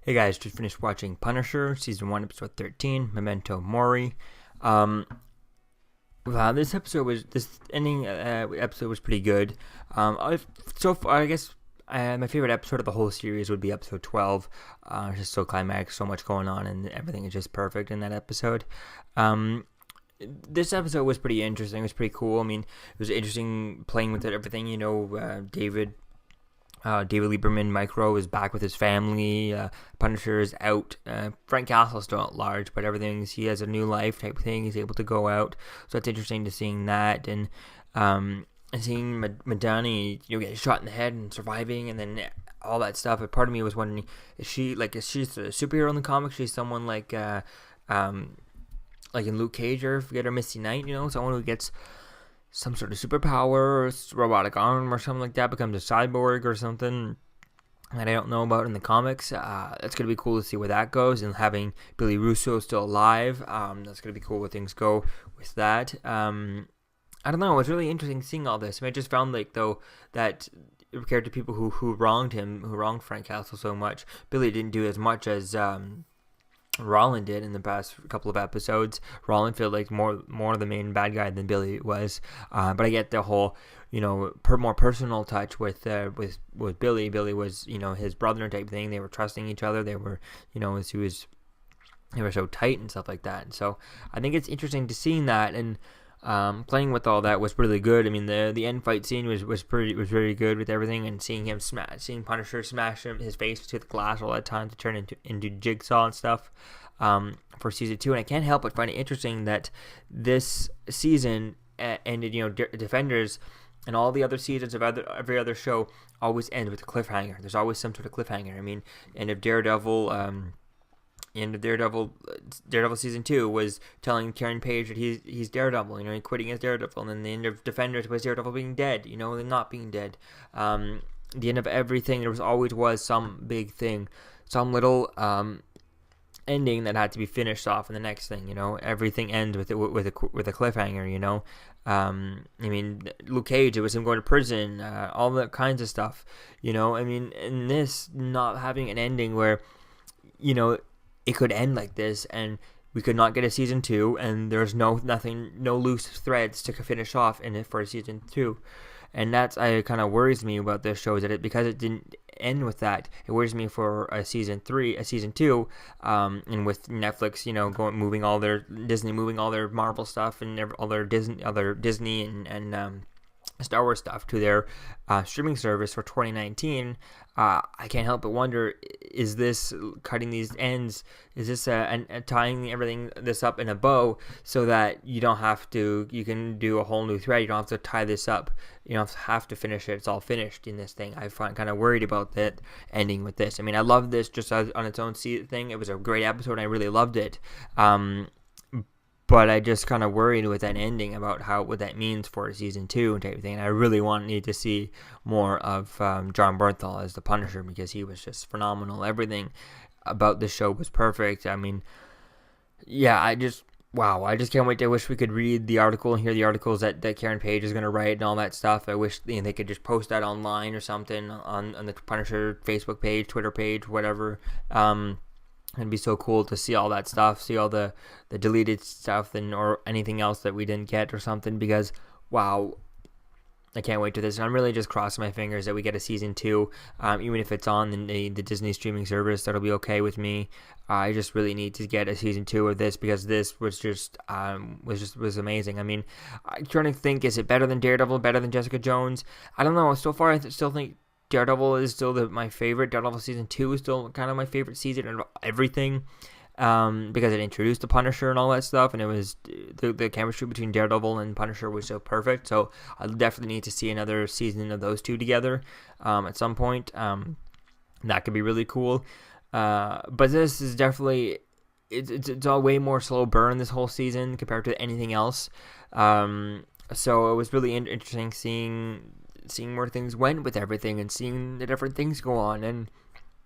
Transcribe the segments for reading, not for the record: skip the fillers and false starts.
Hey guys, just finished watching Punisher, Season 1, Episode 13, Memento Mori. Um, wow, this ending episode was pretty good. So far, I guess my favorite episode of the whole series would be Episode 12. It's just so climax, so much going on, and everything is just perfect in that episode. Um, this episode was pretty interesting. It was pretty cool. I mean, it was interesting playing with it, everything. David Lieberman, Micro, is back with his family. Punisher is out. Frank Castle's still at large, but he has a new life type thing. He's able to go out, so it's interesting to seeing that and seeing Madani, get shot in the head and surviving, and then all that stuff. But part of me was wondering, is she a superhero in the comics? She's someone like in Luke Cage or Forget or Misty Knight, someone who gets some sort of superpower or robotic arm or something like that, becomes a cyborg or something that I don't know about in the comics. That's going to be cool to see where that goes, and having Billy Russo still alive, that's going to be cool where things go with that. I don't know, it was really interesting seeing all this. I just found that compared to people who wronged Frank Castle so much, Billy didn't do as much as Rollin did in the past couple of episodes. Rollin felt like more the main bad guy than Billy was, but I get the whole more personal touch with Billy. Billy was his brother type thing. They were trusting each other. They were they were so tight and stuff like that. And so I think it's interesting to seeing that, and playing with all that was really good. I mean, the end fight scene was very good with everything, and seeing Punisher smash his face to the glass all that time to turn into Jigsaw and stuff for season 2. And I can't help but find it interesting that this season ended. Defenders and all the other seasons of every other show always end with a cliffhanger. There's always some sort of cliffhanger. I mean, end of Daredevil. End of Daredevil season 2 was telling Karen Page that he's Daredevil, quitting as Daredevil, and then the end of Defenders was Daredevil being dead, and not being dead. The end of everything, there was some big thing, some little ending that had to be finished off in the next thing. Everything ends with a cliffhanger. I mean, Luke Cage, it was him going to prison, all that kinds of stuff. I mean, in this not having an ending where it could end like this, and we could not get a season 2, and there's no loose threads to finish off in it for a season 2, and that's kind of worries me about this show, is that because it didn't end with that, it worries me for a season 2, and with Netflix, moving all their Marvel stuff and all their Disney and Star Wars stuff to their streaming service for 2019. I can't help but wonder, is this cutting these ends? Is this tying everything this up in a bow so that you can do a whole new thread? You don't have to tie this up. You don't have to finish it. It's all finished in this thing. I find kind of worried about that ending with this. I mean, I love this just on its own thing. It was a great episode. I really loved it. But I just kind of worried with that ending about what that means for season 2 and type of thing. And I really need to see more of John Bernthal as the Punisher, because he was just phenomenal. Everything about this show was perfect. I mean, yeah, I just can't wait. I wish we could read the article and hear the articles that Karen Page is going to write and all that stuff. I wish they could just post that online or something on the Punisher Facebook page, Twitter page, whatever. It'd be so cool to see all that stuff, see all the deleted stuff or anything else that we didn't get or something, because, wow, I can't wait to this. And I'm really just crossing my fingers that we get a season 2, even if it's on the Disney streaming service. That'll be okay with me. I just really need to get a season 2 of this, because this was just amazing. I mean, I'm trying to think, is it better than Daredevil, better than Jessica Jones? I don't know. So far, I still think Daredevil is still my favorite. Daredevil season 2 is still kind of my favorite season of everything, because it introduced the Punisher and all that stuff, and it was the chemistry between Daredevil and Punisher was so perfect. So I definitely need to see another season of those two together at some point. That could be really cool. But this is definitely it's all way more slow burn this whole season compared to anything else. So it was really interesting seeing where things went with everything, and seeing the different things go on. And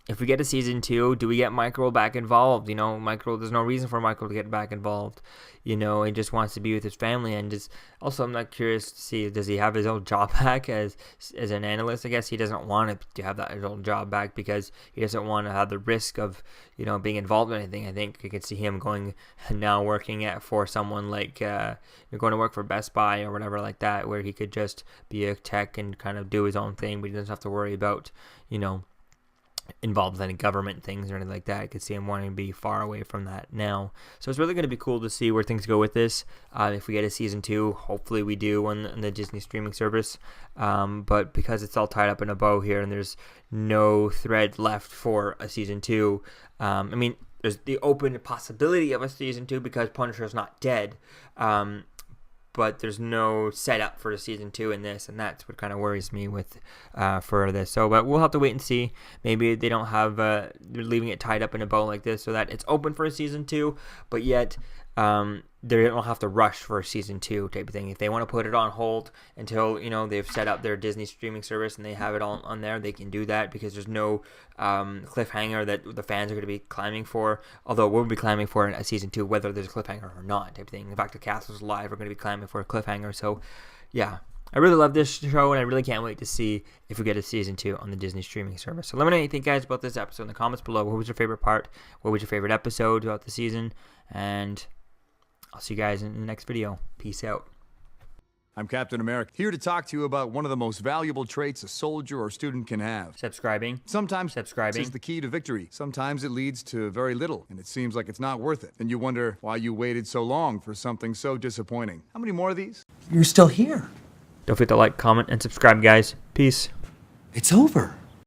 if we get a season 2, do we get Michael back involved? You know, Michael, there's no reason for Michael to get back involved. You know, he just wants to be with his family, and just also I'm not curious to see, does he have his old job back as an analyst? I guess he doesn't want to have his old job back because he doesn't want to have the risk of, you know, being involved in anything. I think I could see him going now working for someone like you're going to work for Best Buy or whatever like that, where he could just be a tech and kind of do his own thing, but he doesn't have to worry about, you know, involved in any government things or anything like that. I could see him wanting to be far away from that now. So it's really going to be cool to see where things go with this. If we get a season 2, hopefully we do on the Disney streaming service. But because it's all tied up in a bow here and there's no thread left for a season 2, I mean, there's the open possibility of a season 2 because Punisher's not dead. But there's no setup for a season 2 in this, and that's what kind of worries me with for this. So, but we'll have to wait and see. Maybe they don't have they're leaving it tied up in a bow like this, so that it's open for a season 2, but yet they don't have to rush for a season 2 type of thing. If they want to put it on hold until, you know, they've set up their Disney streaming service and they have it all on there, they can do that because there's no cliffhanger that the fans are going to be climbing for. Although we'll be climbing for a season 2 whether there's a cliffhanger or not type of thing. In fact, the Castles Live are going to be climbing for a cliffhanger. So yeah, I really love this show, and I really can't wait to see if we get a season 2 on the Disney streaming service. So let me know what you think, guys, about this episode in the comments below. What was your favorite part? What was your favorite episode throughout the season? And I'll see you guys in the next video. Peace out. I'm Captain America, here to talk to you about one of the most valuable traits a soldier or student can have. Subscribing. Sometimes Subscribing is the key to victory. Sometimes it leads to very little, and it seems like it's not worth it. And you wonder why you waited so long for something so disappointing. How many more of these? You're still here. Don't forget to like, comment, and subscribe, guys. Peace. It's over.